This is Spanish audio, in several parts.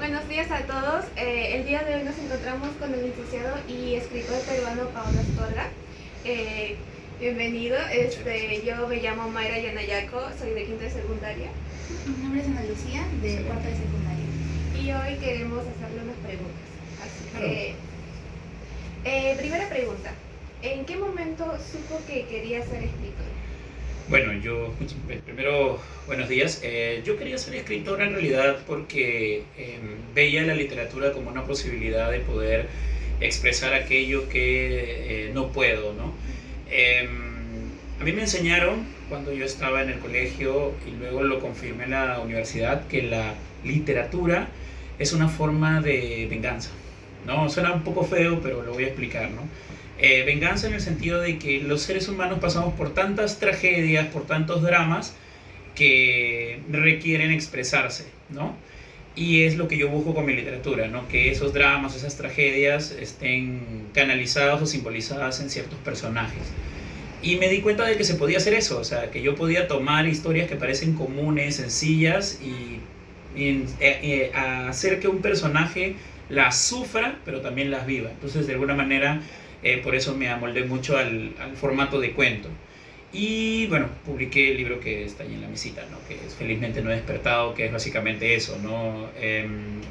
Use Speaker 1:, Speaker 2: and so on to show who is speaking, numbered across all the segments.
Speaker 1: Buenos días a todos. El día de hoy nos encontramos con el licenciado y escritor peruano Paolo Astorga. Bienvenido. Yo me llamo Mayra Yanayaco, soy de quinto de secundaria.
Speaker 2: Mi nombre es Ana Lucía, de cuarto de secundaria.
Speaker 1: Y hoy queremos hacerle unas preguntas. Así que, primera pregunta. ¿En qué momento supo que quería ser escritor?
Speaker 3: Bueno, primero, buenos días. Yo quería ser escritor en realidad porque veía la literatura como una posibilidad de poder expresar aquello que no puedo, ¿no? A mí me enseñaron cuando yo estaba en el colegio y luego lo confirmé en la universidad que la literatura es una forma de venganza, ¿no? Suena un poco feo, pero lo voy a explicar, ¿no? Venganza en el sentido de que los seres humanos pasamos por tantas tragedias, por tantos dramas que requieren expresarse, ¿no? Y es lo que yo busco con mi literatura, ¿no? Que esos dramas, esas tragedias estén canalizadas o simbolizadas en ciertos personajes. Y me di cuenta de que se podía hacer eso, o sea, que yo podía tomar historias que parecen comunes, sencillas y hacer que un personaje las sufra, pero también las viva. Entonces, de alguna manera, por eso me amoldé mucho al formato de cuento. Y bueno, publiqué el libro que está ahí en la mesita, ¿no? Que es Felizmente no he despertado, que es básicamente eso, ¿no?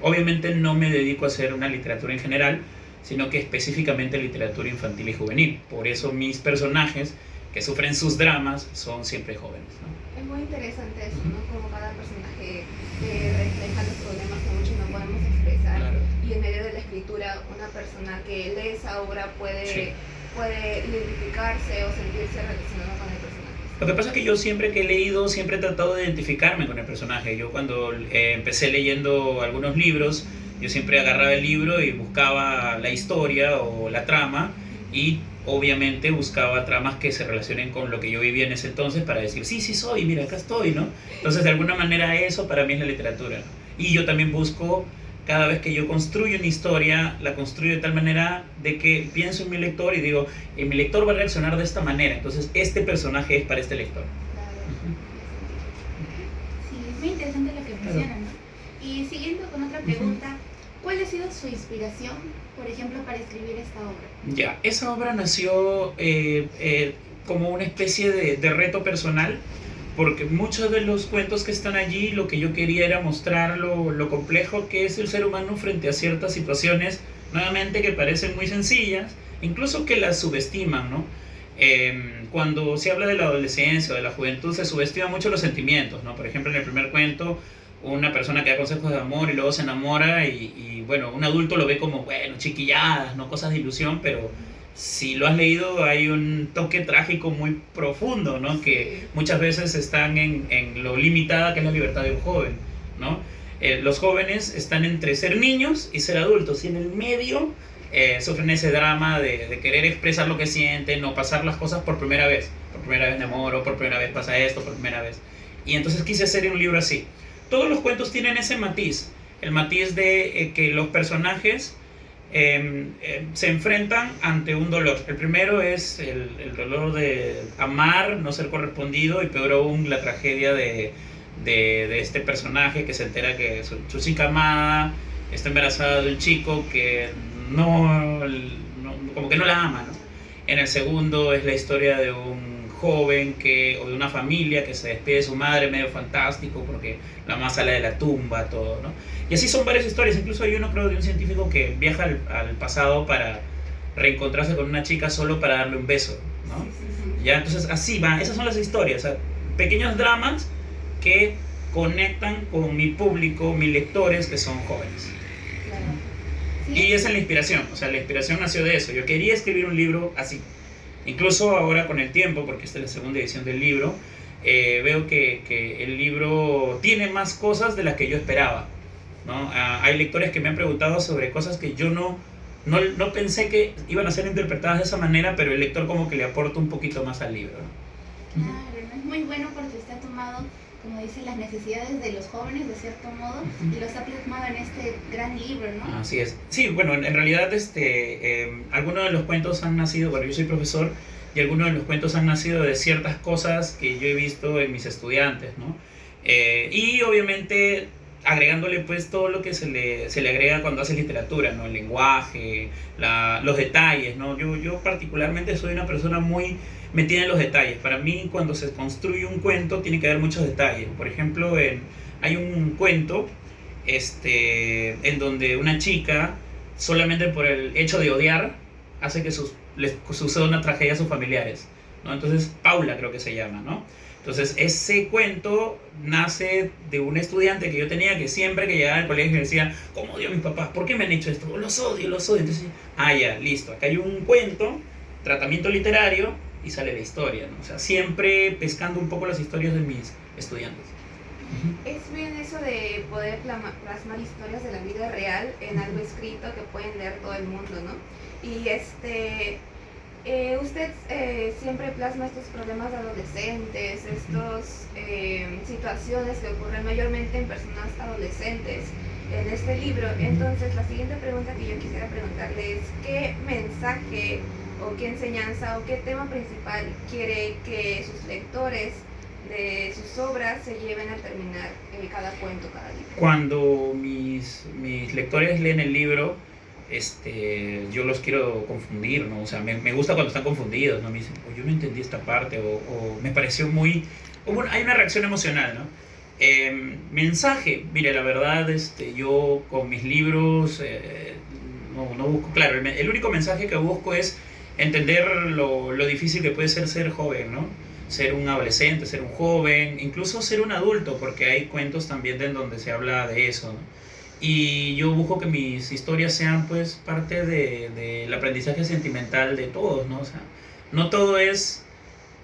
Speaker 3: Obviamente no me dedico a hacer una literatura en general, sino que específicamente literatura infantil y juvenil. Por eso mis personajes que sufren sus dramas son siempre jóvenes, ¿no?
Speaker 1: Es muy interesante eso, ¿no? Como cada personaje refleja los problemas que muchos no podemos expresar.
Speaker 3: Claro.
Speaker 1: Y en medio de la escritura, una persona que lee esa obra puede identificarse o sentirse relacionado con el personaje.
Speaker 3: Lo que pasa es que yo siempre que he leído, siempre he tratado de identificarme con el personaje. Yo cuando empecé leyendo algunos libros, yo siempre agarraba el libro y buscaba la historia o la trama y obviamente buscaba tramas que se relacionen con lo que yo vivía en ese entonces para decir, sí soy, mira, acá estoy, ¿no? Entonces, de alguna manera eso para mí es la literatura, ¿no? Y yo también busco, cada vez que yo construyo una historia, la construyo de tal manera de que pienso en mi lector y digo, mi lector va a reaccionar de esta manera, entonces este personaje es para este lector.
Speaker 2: Sí, es muy interesante lo que mencionan, ¿no? Y siguiendo con otra pregunta, ¿cuál ha sido su inspiración, por ejemplo, para escribir esta obra?
Speaker 3: Ya, esa obra nació como una especie de reto personal, porque muchos de los cuentos que están allí, lo que yo quería era mostrar lo complejo que es el ser humano frente a ciertas situaciones, nuevamente que parecen muy sencillas, incluso que las subestiman, ¿no? Cuando se habla de la adolescencia o de la juventud, se subestima mucho los sentimientos, ¿no? Por ejemplo, en el primer cuento, una persona que da consejos de amor y luego se enamora y bueno, un adulto lo ve como, bueno, chiquilladas, ¿no? Cosas de ilusión, pero si lo has leído hay un toque trágico muy profundo, ¿no? Que muchas veces están en lo limitada que es la libertad de un joven, ¿no? Los jóvenes están entre ser niños y ser adultos y en el medio sufren ese drama de querer expresar lo que sienten o pasar las cosas por primera vez me enamoro, por primera vez pasa esto, por primera vez. Y entonces quise hacer un libro así. Todos los cuentos tienen ese matiz, el matiz de que los personajes se enfrentan ante un dolor. El primero es el dolor de amar, no ser correspondido y peor aún la tragedia de este personaje que se entera que su chica amada está embarazada de un chico que como que no la ama, ¿no? En el segundo es la historia de un joven o de una familia que se despide de su madre medio fantástico porque la mamá sale de la tumba, todo, ¿no? Y así son varias historias, incluso hay uno creo de un científico que viaja al pasado para reencontrarse con una chica solo para darle un beso, ¿no? Ya, entonces así va, esas son las historias, o sea, pequeños dramas que conectan con mi público, mis lectores que son jóvenes.
Speaker 2: Claro.
Speaker 3: Y esa es la inspiración, o sea, la inspiración nació de eso, yo quería escribir un libro así. Incluso ahora con el tiempo, porque esta es la segunda edición del libro, veo que el libro tiene más cosas de las que yo esperaba, ¿no? Hay lectores que me han preguntado sobre cosas que yo no pensé que iban a ser interpretadas de esa manera, pero el lector como que le aporta un poquito más al libro, ¿no?
Speaker 2: Claro, ¿no? Es muy bueno porque usted ha tomado, como dice, las necesidades de los jóvenes de cierto modo y los ha plasmado en este gran libro, ¿no?
Speaker 3: Así es. Sí, bueno, en realidad algunos de los cuentos han nacido, bueno, yo soy profesor y algunos de los cuentos han nacido de ciertas cosas que yo he visto en mis estudiantes, ¿no? Y obviamente agregándole pues todo lo que se le agrega cuando haces literatura, ¿no? El lenguaje, los detalles, ¿no? Yo particularmente soy una persona muy metida en los detalles. Para mí, cuando se construye un cuento, tiene que haber muchos detalles. Por ejemplo, hay un cuento en donde una chica, solamente por el hecho de odiar, hace que les suceda una tragedia a sus familiares, ¿no? Entonces, Paula creo que se llama, ¿no? Entonces, ese cuento nace de un estudiante que yo tenía que siempre que llegaba al colegio decía, ¿cómo odio a mis papás? ¿Por qué me han hecho esto? Los odio, los odio. Entonces, ya, listo. Acá hay un cuento, tratamiento literario, y sale la historia, ¿no? O sea, siempre pescando un poco las historias de mis estudiantes.
Speaker 1: Es bien eso de poder plasmar historias de la vida real en algo escrito que pueden leer todo el mundo, ¿no? Y usted siempre plasma estos problemas de adolescentes, estas situaciones que ocurren mayormente en personas adolescentes en este libro. Entonces, la siguiente pregunta que yo quisiera preguntarle es, ¿qué mensaje o qué enseñanza o qué tema principal quiere que sus lectores de sus obras se lleven al terminar cada cuento, cada libro?
Speaker 3: Cuando mis lectores leen el libro, yo los quiero confundir, ¿no? O sea, me gusta cuando están confundidos, ¿no? Me dicen, yo no entendí esta parte, o me pareció muy... hay una reacción emocional, ¿no? Mensaje, mire, la verdad, yo con mis libros no busco, claro, el único mensaje que busco es entender lo difícil que puede ser joven, ¿no? Ser un adolescente, ser un joven, incluso ser un adulto, porque hay cuentos también en donde se habla de eso, ¿no? Y yo busco que mis historias sean pues parte del aprendizaje sentimental de todos, ¿no? O sea, no todo es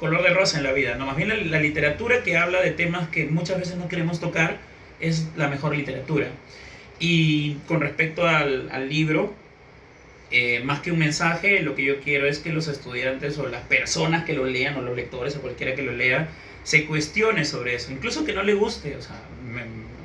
Speaker 3: color de rosa en la vida, ¿no? Más bien la literatura que habla de temas que muchas veces no queremos tocar es la mejor literatura. Y con respecto al libro, más que un mensaje, lo que yo quiero es que los estudiantes o las personas que lo lean, o los lectores o cualquiera que lo lea, se cuestione sobre eso, incluso que no le guste, o sea,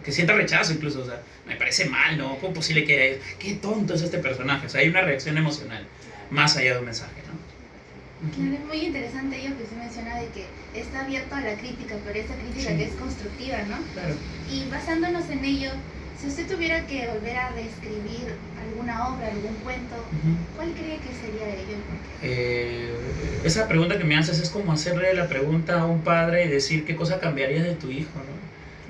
Speaker 3: que sienta rechazo incluso, o sea, me parece mal, ¿no? ¿Cómo es posible que qué tonto es este personaje? O sea, hay una reacción emocional más allá de un mensaje, ¿no?
Speaker 2: Claro, es muy interesante ello que usted menciona de que está abierto a la crítica, pero esa crítica que es constructiva, ¿no?
Speaker 3: Claro.
Speaker 2: Y basándonos en ello, si usted tuviera que volver a describir alguna obra, algún cuento, ¿cuál cree que sería ello?
Speaker 3: Esa pregunta que me haces es como hacerle la pregunta a un padre y decir qué cosa cambiarías de tu hijo, ¿no?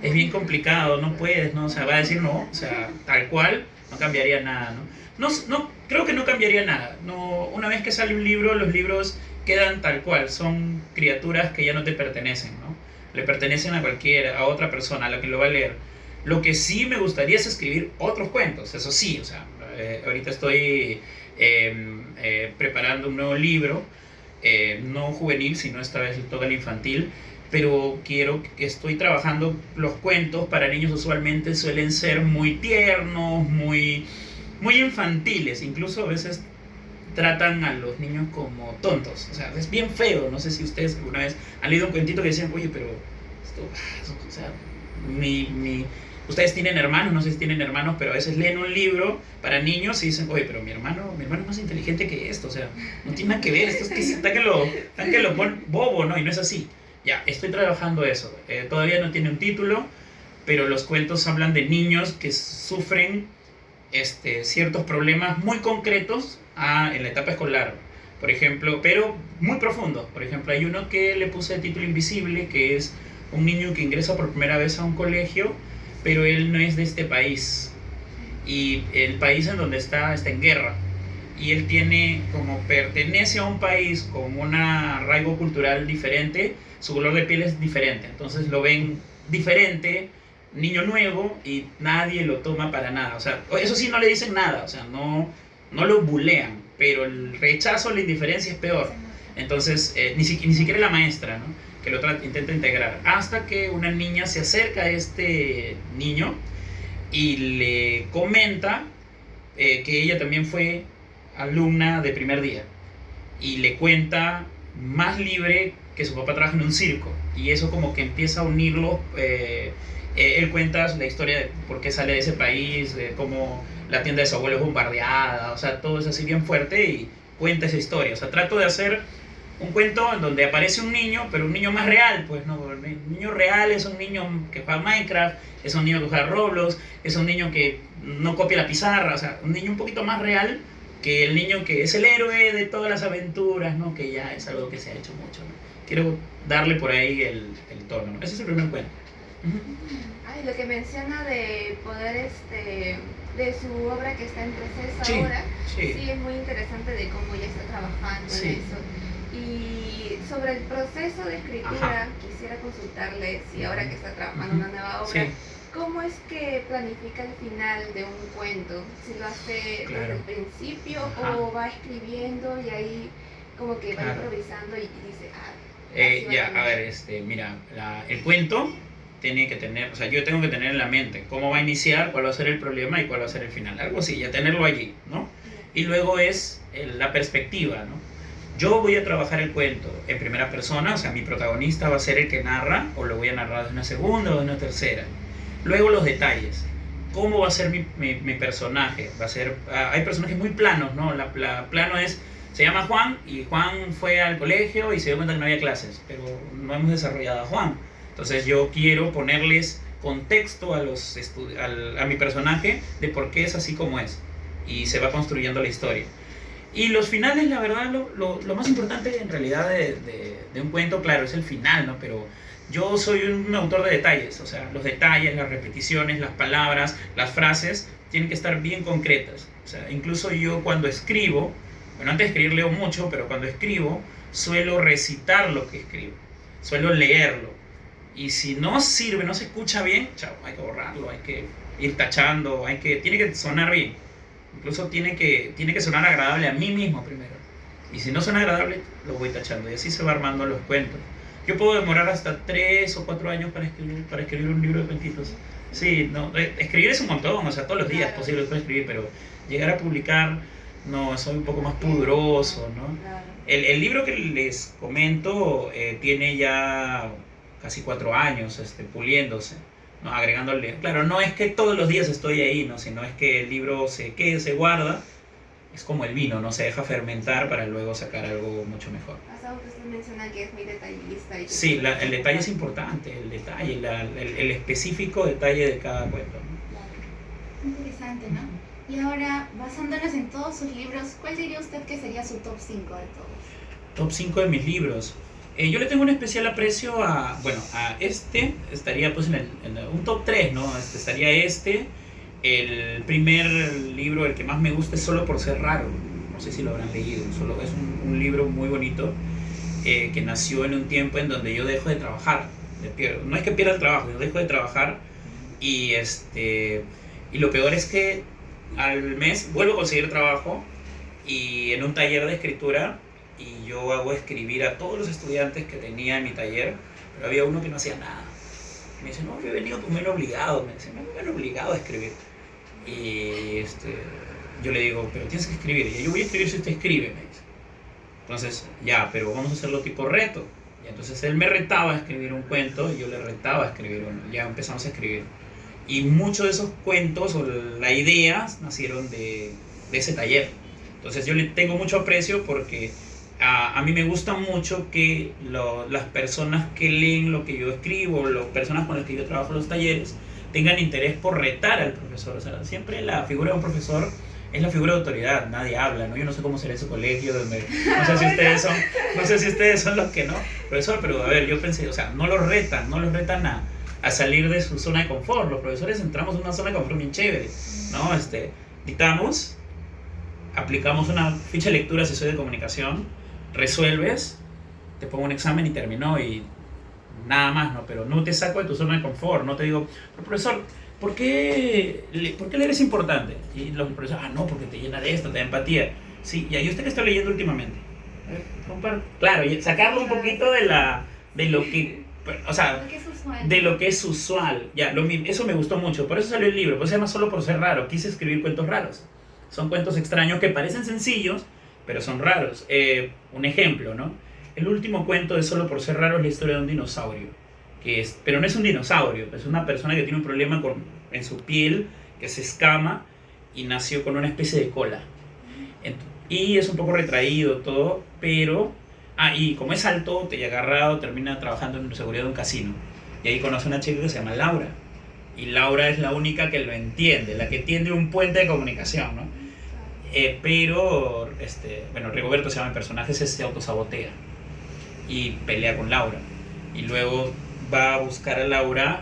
Speaker 3: Es bien complicado, no puedes, ¿no? O sea, va a decir no, o sea, tal cual, no cambiaría nada, ¿no? No, creo que no cambiaría nada. No, una vez que sale un libro, los libros quedan tal cual, son criaturas que ya no te pertenecen, ¿no? Le pertenecen a cualquiera, a otra persona, a la que lo va a leer. Lo que sí me gustaría es escribir otros cuentos, eso sí, o sea, ahorita estoy preparando un nuevo libro, no juvenil, sino esta vez todo el infantil, pero estoy trabajando los cuentos para niños. Usualmente suelen ser muy tiernos, muy infantiles, incluso a veces tratan a los niños como tontos, o sea, es bien feo. No sé si ustedes alguna vez han leído un cuentito que decían, oye, pero esto, o sea, ustedes tienen hermanos, no sé si tienen hermanos, pero a veces leen un libro para niños y dicen, oye, pero mi hermano es más inteligente que esto, o sea, no tiene nada que ver, esto es que está que lo ponen bobo, ¿no? Y no es así. Ya, estoy trabajando eso. Todavía no tiene un título, pero los cuentos hablan de niños que sufren ciertos problemas muy concretos en la etapa escolar, por ejemplo, pero muy profundos. Por ejemplo, hay uno que le puse de título Invisible, que es un niño que ingresa por primera vez a un colegio, pero él no es de este país, y el país en donde está en guerra, y él pertenece a un país con un arraigo cultural diferente, su color de piel es diferente, entonces lo ven diferente, niño nuevo, y nadie lo toma para nada. O sea, eso sí, no le dicen nada, o sea, no lo bulean, pero el rechazo, la indiferencia es peor. Entonces, ni siquiera la maestra, ¿no? Que lo intenta integrar, hasta que una niña se acerca a este niño y le comenta que ella también fue alumna de primer día, y le cuenta más libre que su papá trabaja en un circo, y eso como que empieza a unirlo. Él cuenta la historia de por qué sale de ese país, de cómo la tienda de su abuelo es bombardeada, o sea, todo es así bien fuerte, y cuenta esa historia. O sea, trato de hacer un cuento en donde aparece un niño, pero un niño más real, pues no, el niño real es un niño que juega Minecraft, es un niño que juega Roblox, es un niño que no copia la pizarra, o sea, un niño un poquito más real que el niño que es el héroe de todas las aventuras, ¿no? Que ya es algo que se ha hecho mucho, ¿no? Quiero darle por ahí el tono, ¿no? Ese es el primer cuento.
Speaker 1: Ay, lo que menciona de poder, de su obra que está en proceso
Speaker 3: Sí,
Speaker 1: ahora,
Speaker 3: sí.
Speaker 1: sí es muy interesante de cómo ya está trabajando
Speaker 3: Sí.
Speaker 1: en eso. Y sobre el proceso de escritura, quisiera consultarle si ahora que está trabajando una nueva obra,
Speaker 3: Sí.
Speaker 1: ¿cómo es que planifica el final de un cuento? ¿Si lo hace
Speaker 3: Claro.
Speaker 1: desde el principio
Speaker 3: Ajá.
Speaker 1: o va escribiendo y ahí como que va
Speaker 3: Claro.
Speaker 1: improvisando y dice, así va
Speaker 3: Ya,
Speaker 1: a
Speaker 3: a ver, mira, el cuento tiene que tener, o sea, yo tengo que tener en la mente cómo va a iniciar, cuál va a ser el problema y cuál va a ser el final, algo así, ya tenerlo allí, ¿no? Y luego es la perspectiva, ¿no? Yo voy a trabajar el cuento en primera persona, o sea, mi protagonista va a ser el que narra, o lo voy a narrar de una segunda o de una tercera. Luego los detalles. ¿Cómo va a ser mi personaje? Va a ser, hay personajes muy planos, ¿no? Plano es, se llama Juan y Juan fue al colegio y se dio cuenta que no había clases, pero no hemos desarrollado a Juan. Entonces yo quiero ponerles contexto a mi personaje de por qué es así como es. Y se va construyendo la historia. Y los finales, la verdad, lo más importante en realidad de un cuento, claro, es el final, ¿no? Pero yo soy un autor de detalles, o sea, los detalles, las repeticiones, las palabras, las frases, tienen que estar bien concretas. O sea, incluso yo cuando escribo, bueno, antes de escribir leo mucho, pero cuando escribo, suelo recitar lo que escribo, suelo leerlo. Y si no sirve, no se escucha bien, chao, hay que borrarlo, hay que ir tachando, tiene que sonar bien. Incluso tiene que sonar agradable a mí mismo primero. Y si no suena agradable, lo voy tachando. Y así se va armando los cuentos. Yo puedo demorar hasta 3 o 4 años para escribir un libro de cuentitos. Sí, no, escribir es un montón, o sea, todos los días es posible escribir, pero llegar a publicar, no, soy un poco más pudoroso, ¿no?
Speaker 1: Claro.
Speaker 3: El libro que les comento tiene ya casi 4 años puliéndose, ¿no? Agregándole. Claro, no es que todos los días estoy ahí, ¿no? Sino es que el libro se guarda. Es como el vino, ¿no? Se deja fermentar para luego sacar algo mucho mejor.
Speaker 1: Hasta que usted menciona que es muy detallista. Y que
Speaker 3: Sí, el detalle es importante, el detalle, el específico detalle de cada cuento, ¿no?
Speaker 2: Interesante, ¿no? Y ahora, basándonos en todos sus libros, ¿cuál diría usted que sería su top 5 de todos?
Speaker 3: Top 5 de mis libros. Yo le tengo un especial aprecio a estaría pues en un top 3, ¿no? Estaría el primer libro, el que más me gusta es Solo por ser raro, no sé si lo habrán leído, es un libro muy bonito que nació en un tiempo en donde yo dejo de trabajar, no es que pierda el trabajo, yo dejo de trabajar y lo peor es que al mes vuelvo a conseguir trabajo y en un taller de escritura y yo hago escribir a todos los estudiantes que tenía en mi taller, pero había uno que no hacía nada. Me dice, no, yo he venido como menos obligado, me han obligado a escribir. Y yo le digo, pero tienes que escribir. Y yo voy a escribir si usted escribe, me dice. Entonces, ya, pero vamos a hacerlo tipo reto. Y entonces él me retaba a escribir un cuento y yo le retaba a escribir uno. Ya empezamos a escribir. Y muchos de esos cuentos o las ideas nacieron de ese taller. Entonces yo le tengo mucho aprecio porque a mí me gusta mucho que las personas que leen lo que yo escribo, las personas con las que yo trabajo en los talleres, tengan interés por retar al profesor. O sea, siempre la figura de un profesor es la figura de autoridad, nadie habla, ¿no? Yo no sé cómo será su colegio, no sé si ustedes son los que no, profesor, pero a ver, yo pensé, o sea, no los retan a salir de su zona de confort. Los profesores entramos en una zona de confort bien chévere, ¿no? Dictamos, aplicamos una ficha de lectura si soy de comunicación, resuelves, te pongo un examen y terminó y nada más, ¿no? Pero no te saco de tu zona de confort, no te digo, pero profesor, ¿por qué leer es importante? Y los profesores, no, porque te llena de esto, te da empatía. Sí, ¿y usted qué está leyendo últimamente? Claro, y sacarlo un poquito de lo que, o sea, de lo que es usual. Ya, eso me gustó mucho, por eso salió el libro, por eso se llama Solo por ser raro. Quise escribir cuentos raros. Son cuentos extraños que parecen sencillos, pero son raros. Un ejemplo, ¿no? El último cuento de Solo por ser raro es la historia de un dinosaurio. Pero no es un dinosaurio, es una persona que tiene un problema en su piel, que se escama y nació con una especie de cola. Y es un poco retraído todo, pero Ah, y como es alto, te agarrado, termina trabajando en seguridad de un casino. Y ahí conoce a una chica que se llama Laura. Y Laura es la única que lo entiende, la que tiene un puente de comunicación, ¿no? Pero, bueno, Rigoberto se llama el personaje, se autosabotea y pelea con Laura. Y luego va a buscar a Laura.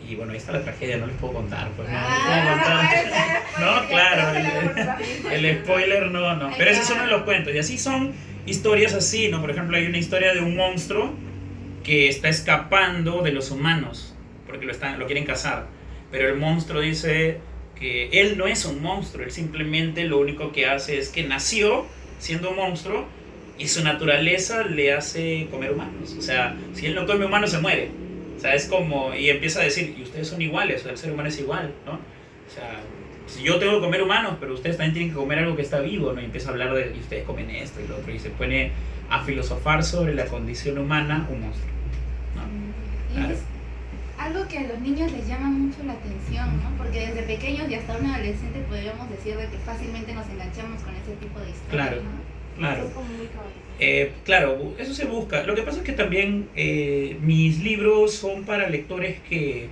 Speaker 3: Y bueno, ahí está la tragedia, no les puedo contar. Pues, no, no, claro, el spoiler no. Pero ese es uno de los cuentos. Y así son historias así, ¿no? Por ejemplo, hay una historia de un monstruo que está escapando de los humanos porque lo quieren cazar. Pero el monstruo dice que él no es un monstruo, él simplemente lo único que hace es que nació siendo un monstruo y su naturaleza le hace comer humanos. O sea, si él no come humanos se muere. O sea, es como, y empieza a decir, y ustedes son iguales, o sea, el ser humano es igual, ¿no? O sea, si yo tengo que comer humanos, pero ustedes también tienen que comer algo que está vivo, ¿no? Y empieza a hablar de, y ustedes comen esto y lo otro, y se pone a filosofar sobre la condición humana, un monstruo, ¿no?
Speaker 2: Y claro. Es algo que a los niños les llama mucho la atención, ¿no? Porque desde pequeños y hasta un adolescente podríamos decir de que fácilmente nos enganchamos con ese tipo de historias,
Speaker 3: claro,
Speaker 2: ¿no?
Speaker 3: Claro.
Speaker 1: Eso es como muy caótico.
Speaker 3: Claro, eso se busca. Lo que pasa es que también mis libros son para lectores que,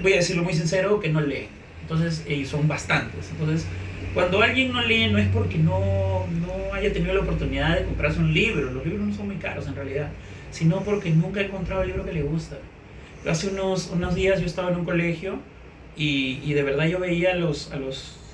Speaker 3: voy a decirlo muy sincero, que no leen. Entonces, son bastantes. Entonces, cuando alguien no lee no es porque no haya tenido la oportunidad de comprarse un libro. Los libros no son muy caros en realidad, sino porque nunca he encontrado el libro que le gusta. Hace unos días yo estaba en un colegio y de verdad yo veía a los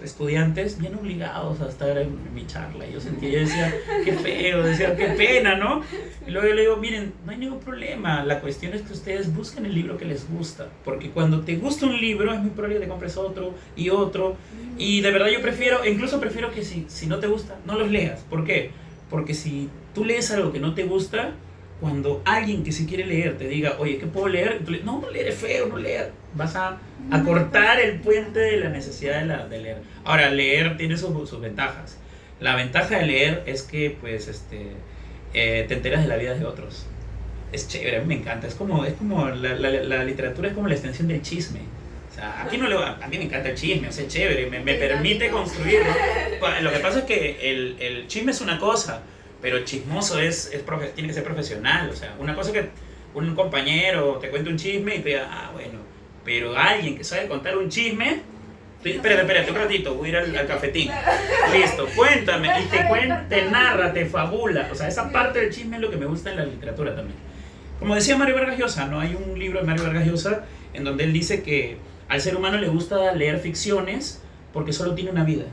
Speaker 3: estudiantes bien obligados a estar en mi charla. Yo decía, qué feo, decía, qué pena, ¿no? Y luego yo le digo, miren, no hay ningún problema. La cuestión es que ustedes busquen el libro que les gusta. Porque cuando te gusta un libro, es muy probable que te compres otro y otro. Y de verdad yo incluso prefiero que si no te gusta, no los leas. ¿Por qué? Porque si tú lees algo que no te gusta, cuando alguien que sí quiere leer te diga, oye, ¿qué puedo leer? Y tú le, no leer es feo, no leer. Vas a cortar el puente de la necesidad de leer. Ahora, leer tiene sus ventajas. La ventaja de leer es que, pues, te enteras de la vida de otros. Es chévere, a mí me encanta. Es como la literatura es como la extensión del chisme. O sea, a mí me encanta el chisme, o sea, es chévere, me permite construirlo. Lo que pasa es que el chisme es una cosa, pero el chismoso tiene que ser profesional. O sea, una cosa que un compañero te cuente un chisme y te diga, bueno, pero alguien que sabe contar un chisme, espérate un ratito, voy a ir al cafetín. Listo, cuéntame, y te narra, te fabula. O sea, esa parte del chisme es lo que me gusta en la literatura también. Como decía Mario Vargas Llosa, ¿no? Hay un libro de Mario Vargas Llosa en donde él dice que al ser humano le gusta leer ficciones porque solo tiene una vida.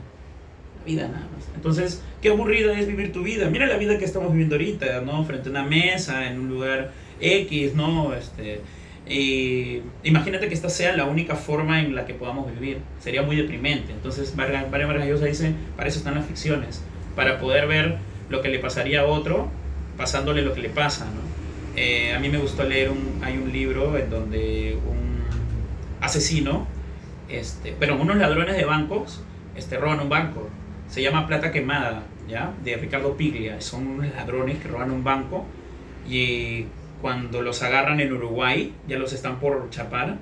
Speaker 3: Vida nada más. Entonces, qué aburrida es vivir tu vida. Mira la vida que estamos viviendo ahorita, ¿no? Frente a una mesa, en un lugar X, ¿no? Y imagínate que esta sea la única forma en la que podamos vivir. Sería muy deprimente. Entonces, Mario Vargas Llosa dice, para eso están las ficciones, para poder ver lo que le pasaría a otro, pasándole lo que le pasa, ¿no? A mí me gustó leer hay un libro en donde un asesino, unos ladrones de bancos, roban un banco. Se llama Plata Quemada, ¿ya? De Ricardo Piglia. Son unos ladrones que roban un banco y cuando los agarran en Uruguay, ya los están por chapar,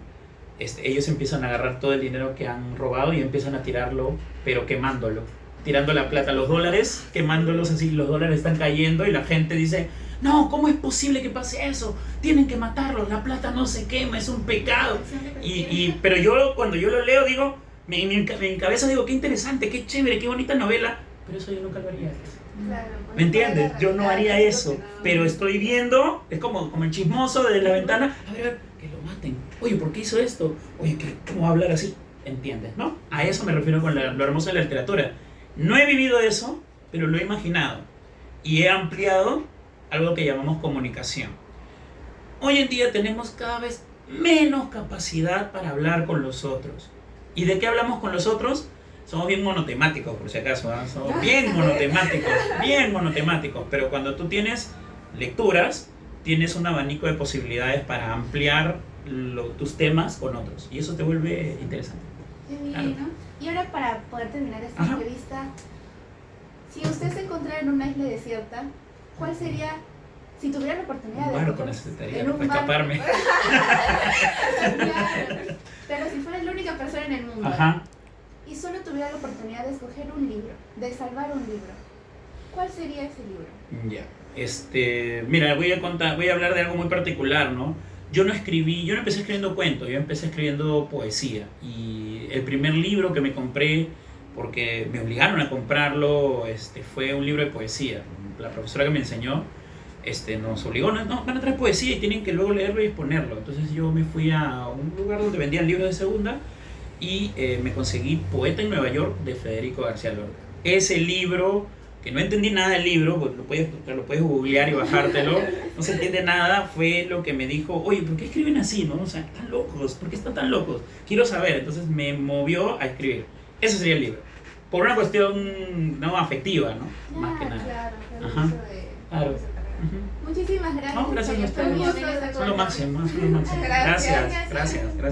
Speaker 3: ellos empiezan a agarrar todo el dinero que han robado y empiezan a tirarlo, pero quemándolo, tirando la plata, los dólares, quemándolos así, los dólares están cayendo y la gente dice, no, ¿cómo es posible que pase eso? Tienen que matarlos, la plata no se quema, es un pecado. Pero cuando yo lo leo digo, en mi cabeza digo, qué interesante, qué chévere, qué bonita novela, pero eso yo nunca lo haría.
Speaker 1: Claro,
Speaker 3: ¿Me entiendes? Yo no haría eso, pero estoy viendo, es como el chismoso desde la ventana, a ver, que lo maten. Oye, ¿por qué hizo esto? Oye, ¿cómo va a hablar así? ¿Entiendes? ¿No? A eso me refiero con lo hermoso de la literatura. No he vivido eso, pero lo he imaginado y he ampliado algo que llamamos comunicación. Hoy en día tenemos cada vez menos capacidad para hablar con los otros. ¿Y de qué hablamos con los otros? Somos bien monotemáticos, por si acaso, ¿eh? Somos bien monotemáticos, pero cuando tú tienes lecturas, tienes un abanico de posibilidades para ampliar tus temas con otros, y eso te vuelve interesante.
Speaker 2: Claro. ¿No? Y ahora, para poder terminar esta entrevista, si usted se encontrara en una isla desierta, ¿cuál sería, si tuviera la oportunidad de...
Speaker 3: Con esa tarea, para escaparme.
Speaker 2: Claro, pero si fuera la única persona en el mundo, y solo tuviera la oportunidad de escoger un libro, de salvar un libro, ¿cuál sería ese libro?
Speaker 3: Ya. Mira, voy a hablar de algo muy particular, ¿no? Yo no empecé escribiendo cuentos, yo empecé escribiendo poesía. Y el primer libro que me compré, porque me obligaron a comprarlo, fue un libro de poesía. La profesora que me enseñó nos obligó, no, van a traer poesía y tienen que luego leerlo y exponerlo. Entonces yo me fui a un lugar donde vendían libros de segunda y me conseguí Poeta en Nueva York de Federico García Lorca. Ese libro, que no entendí nada del libro, pues lo puedes googlear y bajártelo, no se entiende nada, fue lo que me dijo, oye, ¿por qué escriben así, no? O sea, están locos, ¿por qué están tan locos? Quiero saber, entonces me movió a escribir. Ese sería el libro. Por una cuestión no afectiva, ¿no? Más que nada.
Speaker 2: Claro,
Speaker 3: Ajá. Claro.
Speaker 2: Muchísimas gracias.
Speaker 3: No, gracias a
Speaker 2: Fue
Speaker 3: ustedes.
Speaker 2: muy bonita
Speaker 3: Son lo máximo, son lo máximo.
Speaker 1: Gracias.
Speaker 3: Gracias.